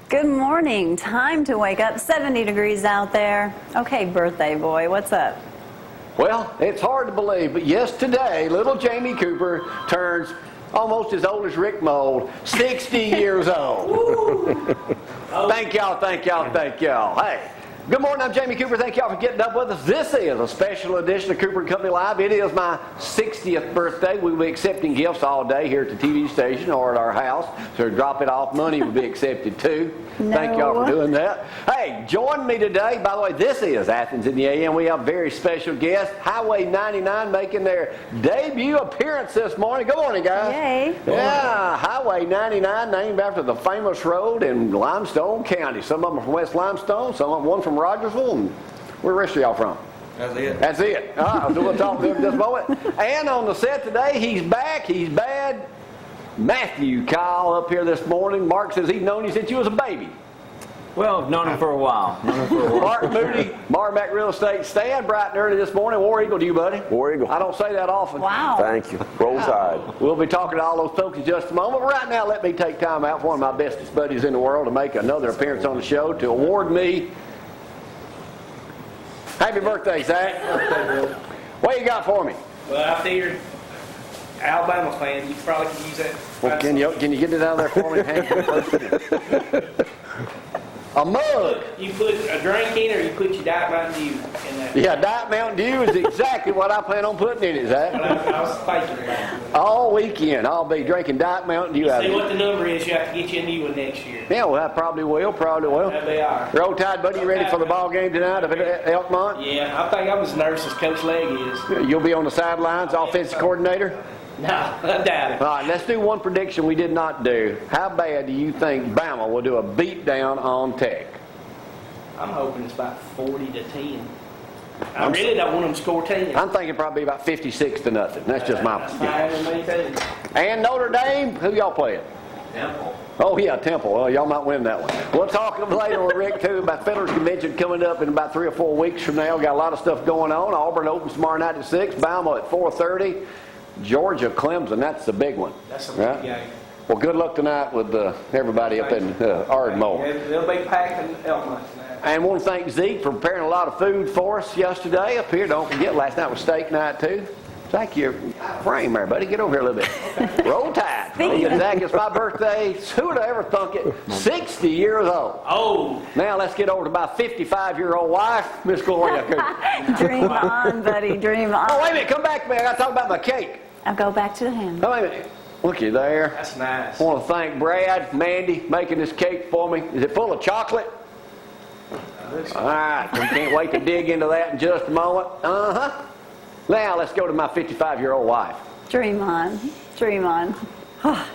Good morning. Time to wake up. 70 degrees out there. Okay, birthday boy, what's up? Well, it's hard to believe, but yes, today, little Jamie Cooper turns almost as old as Rick Mold, 60 years old. Thank y'all, thank y'all, thank y'all. Hey. Good morning, I'm Jamie Cooper. Thank y'all for getting up with us. This is a special edition of Cooper & Company Live. It is my 60th birthday. We will be accepting gifts all day here at the TV station or at our house. So drop it off. Money will be accepted too. No. Thank y'all for doing that. Hey, join me today. By the way, this is Athens in the AM. We have a very special guest, Highway 99, making their debut appearance this morning. Good morning, guys. Yay. Yeah, Highway 99, named after the famous road in Limestone County. Some of them from West Limestone, some of them one from Rogersville, and where the rest of y'all from? That's it. That's it. All right, so we'll talk to him in just a moment. And on the set today, he's back, he's bad. Mathew Kyle up here this morning. Mark says he's known you since you was a baby. Well, I've known him for a while. Mark Moody, Marmac Real Estate. Stan bright and early this morning. War Eagle to you, buddy. War Eagle. I don't say that often. Wow. Thank you. Roll Tide. We'll be talking to all those folks in just a moment. But right now, let me take time out for one of my bestest buddies in the world to make another appearance on the show to award me. Happy birthday, Zach. What you got for me? Well, I figured Alabama fan, you probably could use that. Well, can you get it out of there for me? A mug. You put a drink in, or you put your Diet Mountain Dew in that. Yeah, Diet Mountain Dew is exactly what I plan on putting in it, Zach. I was thinking about it. All weekend, I'll be drinking Diet Mountain Dew out of See it. what the number is, you have to get you a new one next year. Yeah, well, I probably will. That'd be all right. Roll Tide, buddy, you ready for the ball game tonight up at Elkmont? Yeah, I think I'm as nervous as Coach Legg is. You'll be on the sidelines, offensive coordinator? No, I doubt it. All right, let's do one prediction we did not do. How bad do you think Bama will do a beatdown on Tech? I'm hoping it's about 40-10. I really don't want them to score 10. I'm thinking probably about 56-0. That's just my. That's fine with me too. And Notre Dame, who y'all playing? Temple. Oh yeah, Temple. Well, y'all might win that one. We'll talk later with Rick too about Fiddler's Convention coming up in about 3 or 4 weeks from now. Got a lot of stuff going on. Auburn opens tomorrow night at 6. Bama at 4:30. Georgia, Clemson. That's the big one. That's a big game. Well, good luck tonight with everybody up in Ardmore. They'll be packing Elkmont tonight. And want to thank Zeke for preparing a lot of food for us yesterday up here. Don't forget, last night was steak night too. Thank you. Frame there, buddy. Get over here a little bit. Roll Tide. Zach, it's my birthday. Who would have ever thunk it? 60 years old. Oh. Now let's get over to my 55-year-old wife, Miss Gloria Cooper. Dream on, buddy. Dream on. Oh, wait a minute. Come back, man. I got to talk about my cake. I'll go back to the hand. Oh, wait a minute. Looky there. That's nice. I want to thank Brad, Mandy, making this cake for me. Is it full of chocolate? All right. We can't wait to dig into that in just a moment. Uh-huh. Now let's go to my 55-year-old wife. Dream on. Dream on.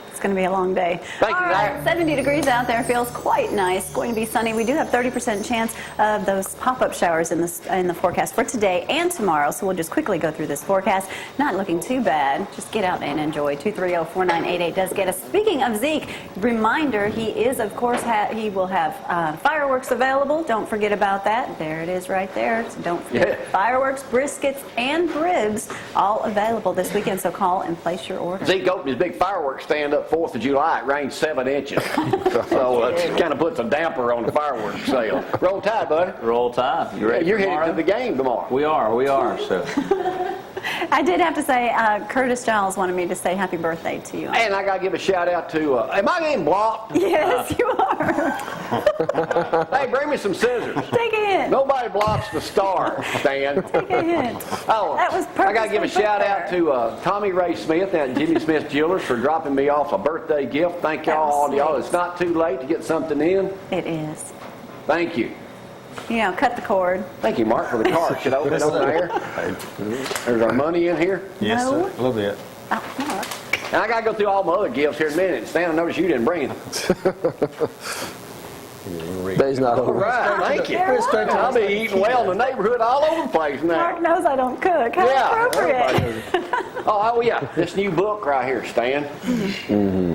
It's going to be a long day. Thank you, All right, Zach. 70 degrees out there. Feels quite nice. Going to be sunny. We do have 30% chance of those pop-up showers in the forecast for today and tomorrow. So we'll just quickly go through this forecast. Not looking too bad. Just get out and enjoy. 230-4988 does get us. Speaking of Zeke, reminder, he is, of course, he will have fireworks available. Don't forget about that. There it is right there. So don't forget. Yeah. Fireworks, briskets, and ribs all available this weekend. So call and place your order. Zeke opened his big fireworks stand up 4th of July. It rained 7 inches. So it kind of puts a damper on the fireworks sale. Roll Tide, buddy. Roll Tide. You ready You're for headed to tomorrow? the game tomorrow. We are. So I did have to say, Curtis Giles wanted me to say happy birthday to you. And I got to give a shout out to, am I getting blocked? Yes, you are. Hey, bring me some scissors. Take a hint. Nobody blocks the star, Stan. Take a hint. Oh, That was I got to give a purposely put shout out there. to Tommy Ray Smith at Jimmy Smith Jewelers for dropping me off a birthday gift. Thank That was y'all. Y'all, sweet. it's not too late to get something in. It is. Thank you. You know, cut the cord. Thank you, Mark, for the card. Should I open it over there? There's our money in here. yes, No. sir. A little bit. Oh, no. And I got to go through all my other gifts here in a minute. Stan, I noticed you didn't bring them. Day's not All over. right, thank you. There was. I'll be eating well in the neighborhood all over the place now. Mark knows I don't cook. How appropriate. Oh, yeah. This new book right here, Stan.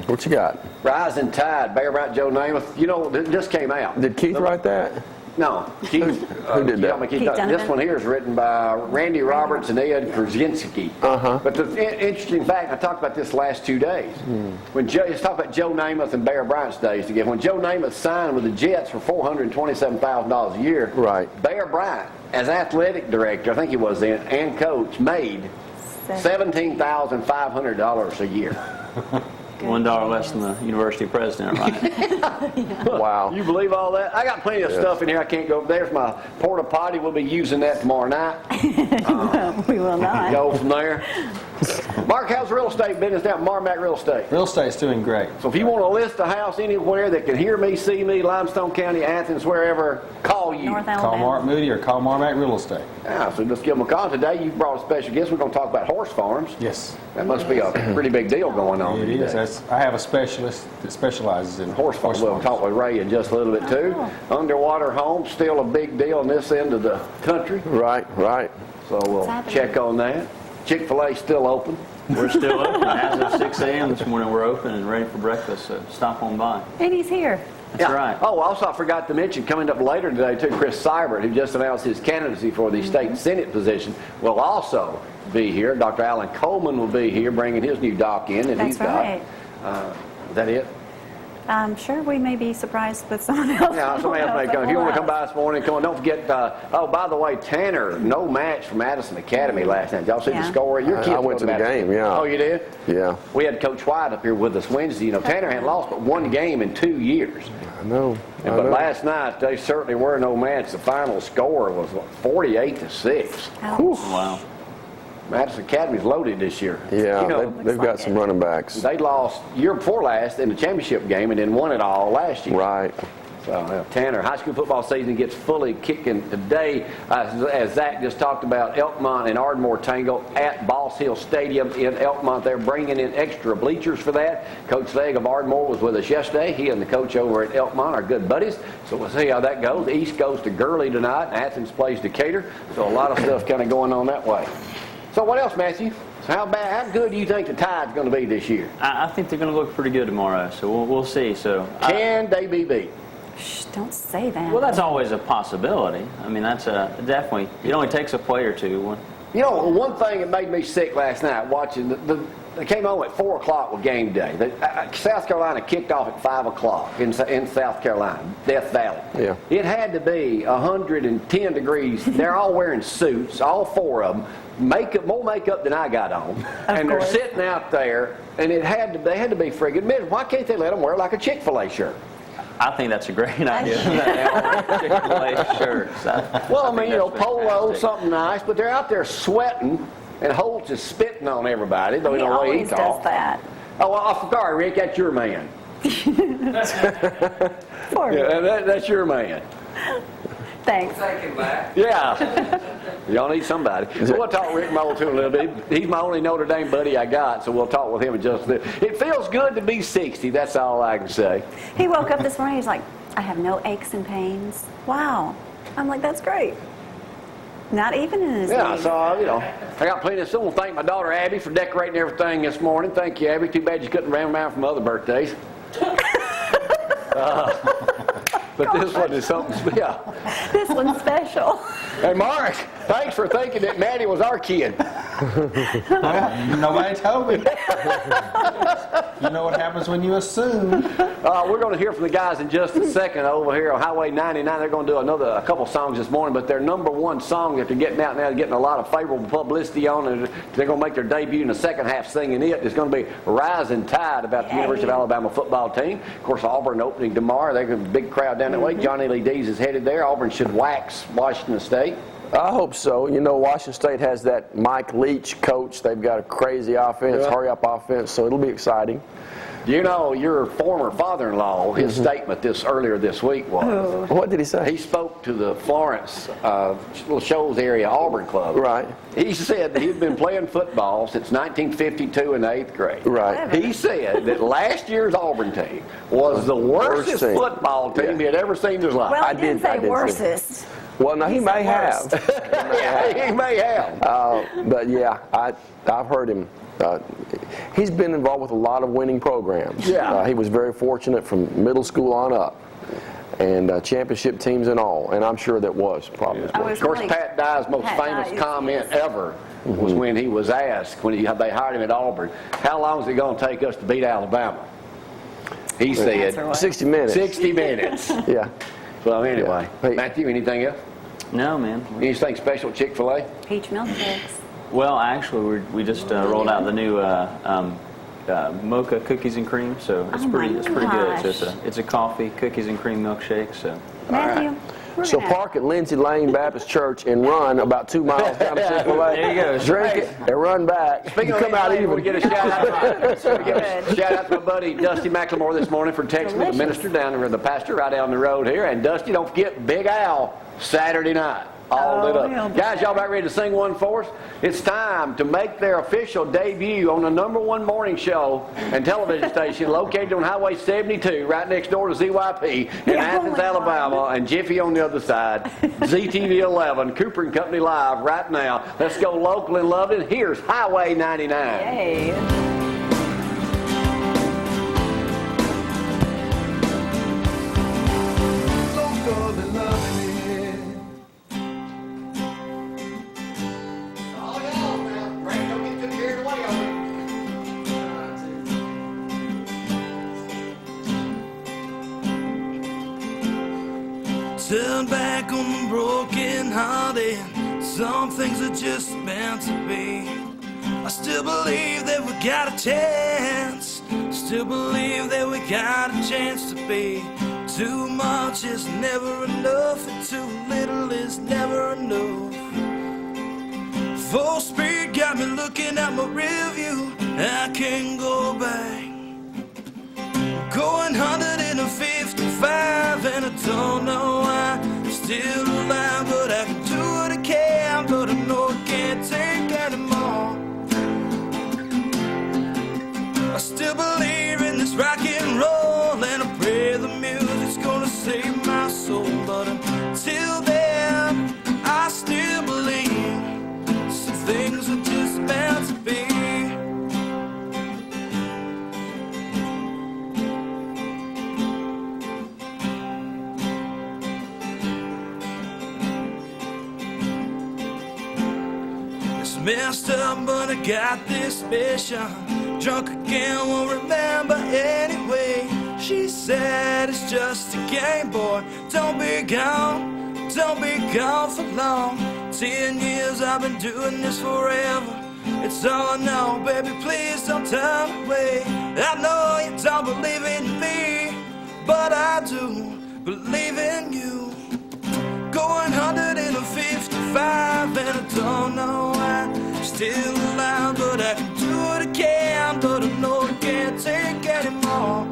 What you got? Rising Tide, Bear Bryant, Joe Namath. You know, it just came out. Did Keith write that? No. Who did that? Keith Donovan. This one here is written by Randy Roberts and Ed Krasinski. But the interesting fact, I talked about this the last 2 days. When let's talk about Joe Namath and Bear Bryant's days together. When Joe Namath signed with the Jets for $427,000 a year, Right. Bear Bryant, as athletic director, I think he was then, and coach, made $17,500 a year. $1 less than the university president, right? Wow. You believe all that? I got plenty of stuff in here. I can't go. There's my porta potty. We'll be using that tomorrow night. We will not. Go from there. Mark, how's the real estate business down at Marmac Real Estate? Real estate's doing great. So if you want to list a house anywhere that can hear me, see me, Limestone County, Athens, wherever, call you. North Call Alabama. Mark Moody or call Marmac Real Estate. Yeah, so just give them a call. Today you brought a special guest. We're going to talk about horse farms. Yes, That must be a pretty big deal going on. it is. today. I have a specialist that specializes in Horse farms. We'll talk with Ray in just a little bit too. Underwater homes, still a big deal in this end of the country. Right, right. So we'll happening? check on that. Chick-fil-A still open. We're still open. As of 6 a.m. this morning, we're open and ready for breakfast, so stop on by. And he's here. That's right. Oh, also I forgot to mention, coming up later today too, Chris Seibert, who just announced his candidacy for the state senate position, will also be here. Dr. Alan Coleman will be here, bringing his new doc in that he's That's right. got. Is that it? I'm sure we may be surprised with someone else. Yeah, somebody else may come. If you want to come by this morning, come on. Don't forget, oh, by the way, Tanner, no match for Madison Academy last night. Did y'all see the Yeah. score? Your kids I went to the Madison. game, yeah. Oh, you did? Yeah. We had Coach White up here with us Wednesday. You know, Tanner hadn't lost but one game in 2 years. I know. But last night, they certainly were no match. The final score was 48-6. Ouch. Wow. Madison Academy's loaded this year. Yeah, You know, they've got like some it. running backs. they lost year before last in the championship game and then won it all last year. Right. So, Tanner, high school football season gets fully kicking today. As Zach just talked about, Elkmont and Ardmore Tango at Boss Hill Stadium in Elkmont. They're bringing in extra bleachers for that. Coach Legg of Ardmore was with us yesterday. He and the coach over at Elkmont are good buddies. So we'll see how that goes. The East goes to Gurley tonight, and Athens plays Decatur. So a lot of stuff kind of going on that way. So what else, Matthew? So how good do you think the Tide's going to be this year? I think they're going to look pretty good tomorrow, so we'll see. So, Can they be beat? Shh, don't say that. well, that's always a possibility. I mean, that's definitely. It only takes a play or two. You know, one thing that made me sick last night watching they came on at 4 o'clock with game day. South Carolina kicked off at 5 o'clock in South Carolina, Death Valley. Yeah. It had to be 110 degrees. They're all wearing suits, all four of them. More makeup than I got on. And they're course. sitting out there, and they had to be friggin' miserable. Why can't they let them wear like a Chick-fil-A shirt? I think that's a great idea. They all wear Chick-fil-A shirts. Well, I mean, you know, that's polo, fantastic. something nice, but they're out there sweating, and Holtz is spitting on everybody. Though he the way he always does talks. that. Oh, well, I'm sorry, Rick, that's your man. Poor Yeah, that's your man. Thanks. Yeah. Y'all need somebody. So we'll talk Rick Mole too a little bit. He's my only Notre Dame buddy I got, so we'll talk with him in just a bit. It feels good to be 60. That's all I can say. He woke up this morning, he's like, I have no aches and pains. Wow. I'm like, that's great. Not even in his Yeah, knees. so, you know, I got plenty of stuff. Thank my daughter Abby for decorating everything this morning. Thank you, Abby. Too bad you couldn't ram around from other birthdays. But this one is something, yeah. This one's special. Hey, Mark, thanks for thinking that Maddie was our kid. Nobody told me. You know what happens when you assume. We're going to hear from the guys in just a second over here on Highway 99. They're going to do a couple songs this morning, but their number one song that they're getting out now, getting a lot of favorable publicity on, and they're going to make their debut in the second half singing it. It's going to be Rising Tide about the University of Alabama football team. Of course, Auburn opening tomorrow. They're going to be a big crowd down that way. Johnny Lee Dees is headed there. Auburn should wax Washington State. I hope so. You know, Washington State has that Mike Leach coach. They've got a crazy offense, hurry-up offense, so it'll be exciting. You know, your former father-in-law, his statement earlier this week was, What did he say? he spoke to the Florence Little Shoals area Auburn club. Right. He said that he'd been playing football since 1952 in the 8th grade. Right. He said that last year's Auburn team was the worst team. football team he had ever seen in his life. Well, I he didn't did say see. worsest. Well, no, he may have. Yeah, he may have. But yeah, I've heard him. He's been involved with a lot of winning programs. Yeah. He was very fortunate from middle school on up. and championship teams and all. And I'm sure that was probably. Of course, Pat Dye's most famous comment ever was when he was asked, when they hired him at Auburn, how long is it going to take us to beat Alabama? He said 60 minutes. 60 minutes. Yeah. Well, anyway. Yeah. Hey. Matthew, anything else? No, man. Anything special at Chick-fil-A? Peach milkshakes. Well, actually, we just rolled out the new mocha cookies and cream, so it's pretty good. So it's a coffee, cookies and cream milkshake. So Matthew, So park at Lindsay Lane Baptist Church and run about 2 miles down to Chick-fil-A. There you go. Drink it and run back. Speaking You of come out Lindsay Lane, even. we get a shout out to my buddy Dusty McLemore this morning for texting me, the minister down there, the pastor right down the road here. And Dusty, don't forget Big Al Saturday night. All lit up. Guys, y'all about ready to sing one for us? It's time to make their official debut on the #1 morning show and television station located on Highway 72 right next door to ZYP in Athens, Alabama, and Jiffy on the other side. ZTV 11, Cooper and Company Live right now. Let's go local and loved it. Here's Highway 99. Yay. Turn back on the broken hearted. Some things are just meant to be. I still believe that we got a chance. Still believe that we got a chance to be. Too much is never enough, and too little is never enough. Full speed got me looking at my rearview. I can't go back. Going 155 and I don't know why I'm still alive, but I can do what I can, but I know I can't take anymore. I still believe in this rock and roll, and I pray the music's gonna save my soul, but until then I still believe some things are just meant to be. Messed up, but I got this mission. Drunk again, won't remember anyway. She said it's just a game, boy. Don't be gone for long. 10 years I've been doing this forever. It's all I know, baby, please don't turn away. I know you don't believe in me, but I do believe in you. Going 155 and I don't know why I'm still alive, but I can do what I can, but I know I can't take anymore.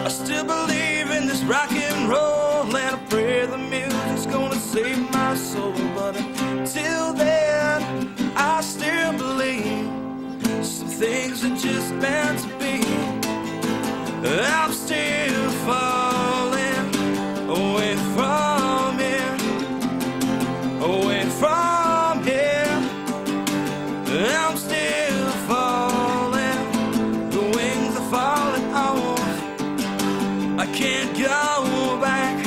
I still believe in this rock and roll, and I pray the music's gonna save my soul, but until then I still believe some things are just meant to be. I'm still falling away from here, away from here. I'm still falling, the wings are falling off. I can't go back,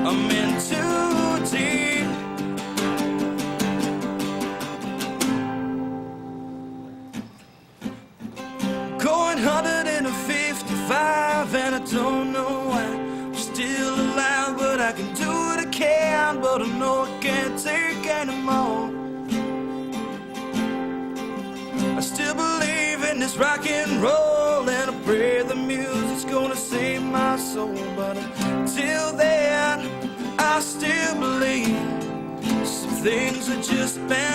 I'm in too deep. Going 155 and I don't know why. Still alive, but I can do what I can, but I know I can't take anymore. I still believe in this rock and roll, and I pray the music's gonna save my soul, but until then I still believe some things are just meant